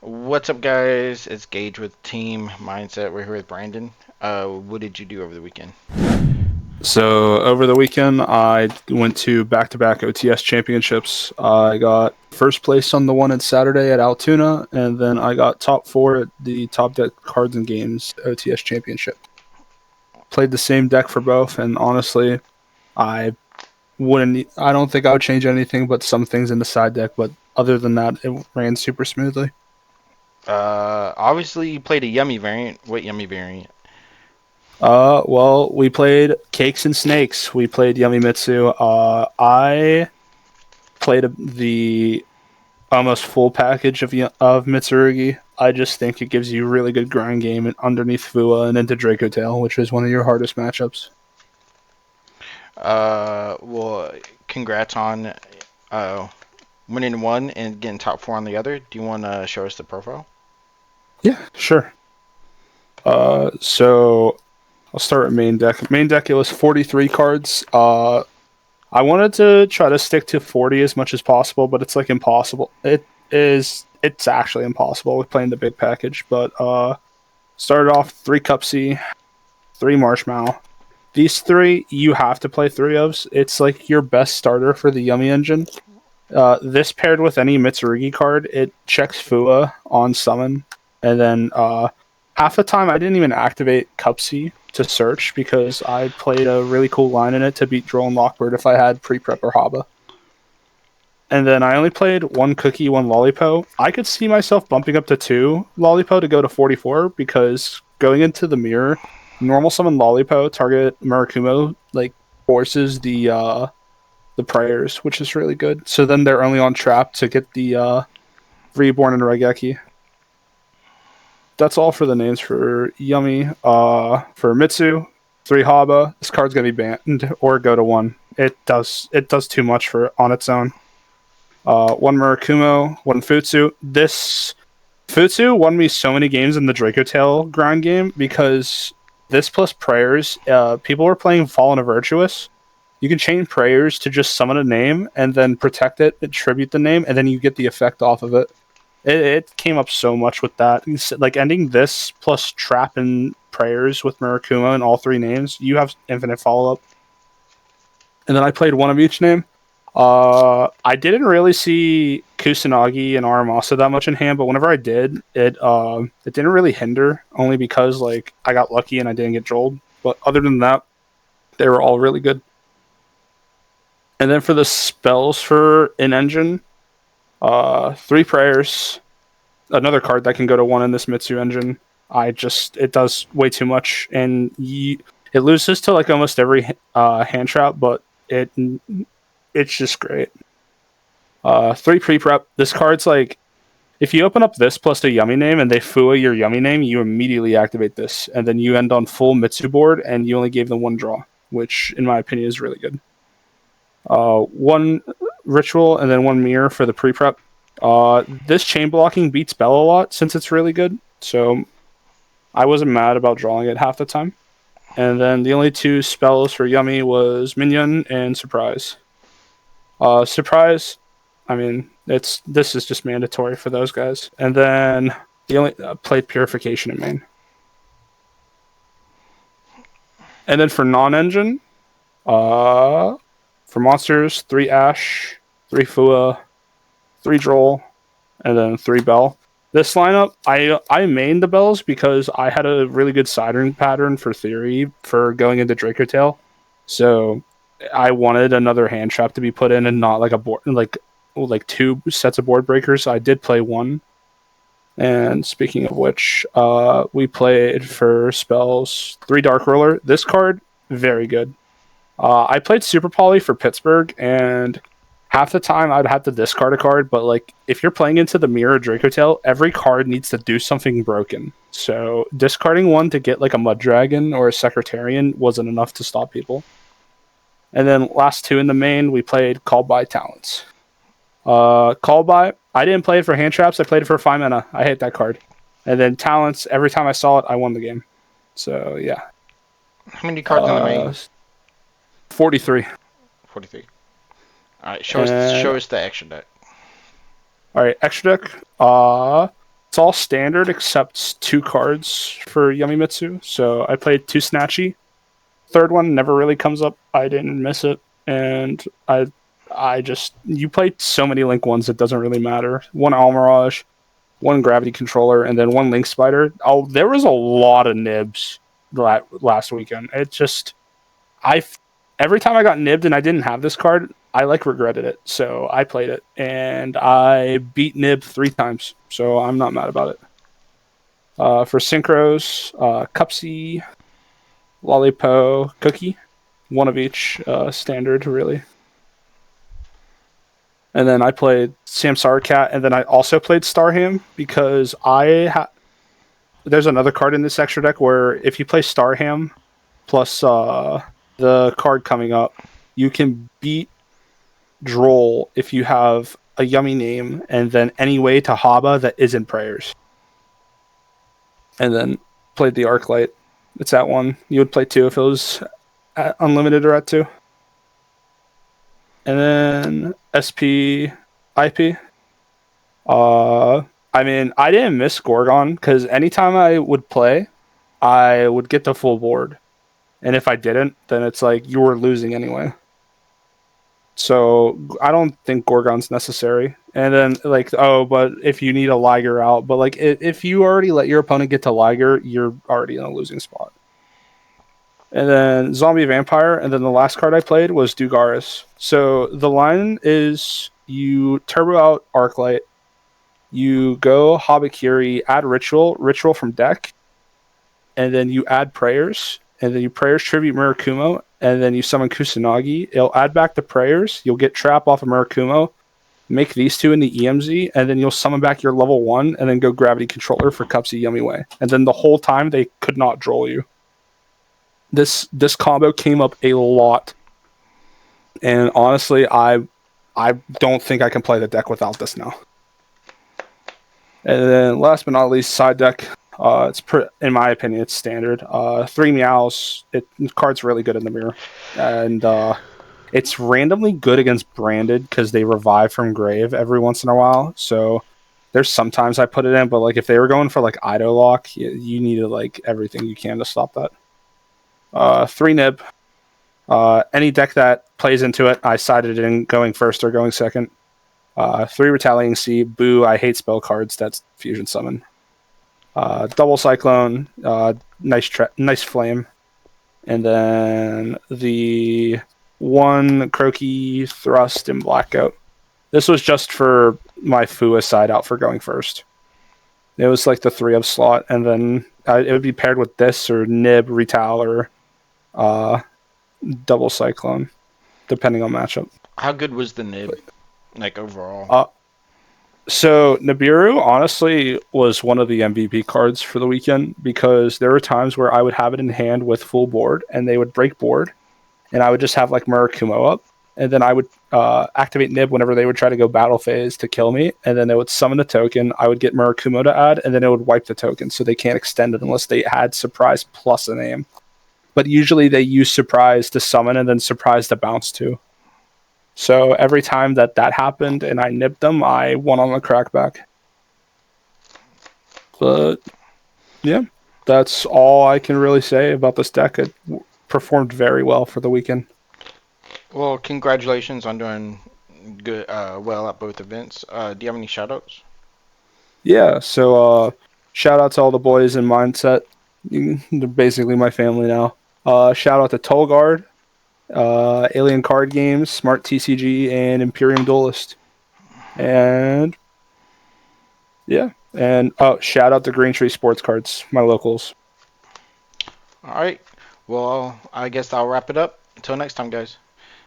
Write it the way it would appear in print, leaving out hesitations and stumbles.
What's up, guys? It's Gage with Team Mindset. We're here with Brandon. What did you do over the weekend? So over the weekend, I went to back-to-back OTS championships. I got first place on the one at Saturday at Altoona, and then I got top four at the Top Deck Cards and Games OTS championship. Played the same deck for both, and honestly, I wouldn't. I don't think I would change anything, but some things in the side deck. But other than that, it ran super smoothly. Obviously you played a Yummy variant. What Yummy variant? Well, we played Cakes and Snakes. We played Yummy Mitsu. I played the almost full package of Mitsurugi. I just think it gives you a really good grind game underneath Fua and into Draco Tail, which is one of your hardest matchups. Well, congrats on uh, winning one and getting top four on the other. Do you want to show us the profile? Yeah, sure. So I'll start with main deck. Main deck, it was 43 cards. I wanted to try to stick to 40 as much as possible, but it's like impossible. It's actually impossible with playing the big package. But started off 3 Cup C, 3 Marshmallow. These three you have to play 3 of. It's like your best starter for the Yummy engine. This paired with any Mitsurugi card, it checks Fua on summon, and then half the time I didn't even activate Cupsy to search because I played a really cool line in it to beat Droll and Lockbird if I had pre-prep or Haba. And then I only played 1 Cookie, 1 Lollipo. I could see myself bumping up to 2 Lollipo to go to 44 because going into the mirror, normal summon Lollipo, target Murakumo, like forces the prayers, which is really good. So then they're only on trap to get the Reborn and Raigeki. That's all for the names for Yummy. For Mitsu, 3 Haba. This card's gonna be banned or go to 1. It does too much for on its own. 1 Murakumo, 1 Futsu. This Futsu won me so many games in the Draco Tail grind game because this plus prayers, people were playing Fallen of Virtuous. You can chain prayers to just summon a name and then protect it, attribute the name, and then you get the effect off of it. It came up so much with that. Like ending this plus trap and prayers with Murakumo and all 3 names, you have infinite follow up. And then I played 1 of each name. I didn't really see Kusanagi and Aramasa that much in hand, but whenever I did, it didn't really hinder, only because like I got lucky and I didn't get trolled. But other than that, they were all really good. And then for the spells for an engine, 3 prayers, another card that can go to 1 in this Mitsu engine. It does way too much, and it loses to like almost every hand trap, but it's just great. 3 pre-prep. This card's like, if you open up this plus a Yummy name and they Fua your Yummy name, you immediately activate this, and then you end on full Mitsu board, and you only gave them 1 draw, which in my opinion is really good. 1 ritual and then 1 mirror for the pre-prep. This chain blocking beats Bell a lot since it's really good, so I wasn't mad about drawing it half the time. And then the only 2 spells for Yummy was Minion and Surprise. Surprise, I mean, this is just mandatory for those guys. And then the only played Purification in main. And then for non-engine, for monsters, 3 Ash, 3 Fua, 3 Droll, and then 3 Bell. This lineup, I mained the Bells because I had a really good sidering pattern for Theory for going into Draco Tail. So I wanted another hand trap to be put in and not like a board like 2 sets of board breakers. I did play 1. And speaking of which, we played for spells 3 Dark Roller. This card, very good. I played Super Poly for Pittsburgh, and half the time I'd have to discard a card, but like if you're playing into the Mirror Draco Tail, every card needs to do something broken. So discarding 1 to get like a Mud Dragon or a Secretarian wasn't enough to stop people. And then last 2 in the main, we played Call by Talents. Call by, I didn't play it for hand traps, I played it for 5 mana. I hate that card. And then Talents, every time I saw it, I won the game. So yeah. How many cards in the main? 43. 43. All right, show And us the extra deck. all right, extra deck. it's all standard except 2 cards for YUMMMY Mitsu. So I played 2 Snatchy. Third one never really comes up. I didn't miss it, and I just you play so many Link ones it doesn't really matter. 1 Almirage, 1 Gravity Controller, and then 1 Link Spider. Oh, there was a lot of nibs last weekend. It just I every time I got nibbed and I didn't have this card, I like regretted it. So I played it and I beat nib 3 times. So I'm not mad about it. For synchros, Cupsy, Lollipo, Cookie, 1 of each, standard really. And then I played Samsara Cat, and then I also played Starham because there's another card in this extra deck where if you play Starham plus the card coming up, you can beat Droll if you have a YUMMY name and then any way to Haba that isn't prayers. And then played the Arclight. It's at 1. You would play 2 if it was at unlimited or at 2. And then SP, IP. I mean, I didn't miss Gorgon because anytime I would play, I would get the full board. And if I didn't, then it's like you were losing anyway. So I don't think Gorgon's necessary. And then like, oh, but if you need a Liger out, but like if you already let your opponent get to Liger, you're already in a losing spot. And then Zombie Vampire, and then the last card I played was Dugaris. So the line is you turbo out Arclight, you go Habakiri, add Ritual from deck, and then you add Prayers, and then you Prayers Tribute Murakumo, and then you summon Kusanagi. It'll add back the Prayers, you'll get Trap off of Murakumo, make these 2 in the EMZ, and then you'll summon back your level 1, and then go Gravity Controller for Cupsy Yummy Way. And then the whole time they could not droll you. This combo came up a lot, and honestly, I don't think I can play the deck without this now. And then last but not least, side deck. In my opinion, it's standard. 3 Meows. The card's really good in the mirror, and it's randomly good against branded because they revive from grave every once in a while. So there's sometimes I put it in, but like if they were going for like Ido Lock, you needed like everything you can to stop that. 3 Nib. Any deck that plays into it, I sided in going first or going second. 3 Retaliating Sea. Boo, I hate spell cards. That's Fusion Summon. Double Cyclone. Nice Flame. And then the 1 Croaky Thrust and Blackout. This was just for my Fua side out for going first. It was like the 3 of slot, and then it would be paired with this or Nib, Retal, or Double Cyclone, depending on matchup. How good was the nib, like overall? So Nibiru honestly was one of the MVP cards for the weekend because there were times where I would have it in hand with full board and they would break board, and I would just have like Murakumo up, and then I would activate Nib whenever they would try to go battle phase to kill me, and then they would summon the token. I would get Murakumo to add, and then it would wipe the token, so they can't extend it unless they had Surprise plus a name. But usually they use Surprise to summon and then Surprise to bounce too. So every time that happened and I nibbed them, I won on the crackback. But yeah, that's all I can really say about this deck. It performed very well for the weekend. Well, congratulations on doing good, well at both events. Do you have any shoutouts? Yeah, so shout out to all the boys in Mindset. They're basically my family now. Shout out to Tolgard, Alien Card Games, SMARTTCG, and Imperium Duelist. And yeah, and shout out to Green Tree Sports Cards, my locals. All right. Well, I guess I'll wrap it up. Until next time, guys.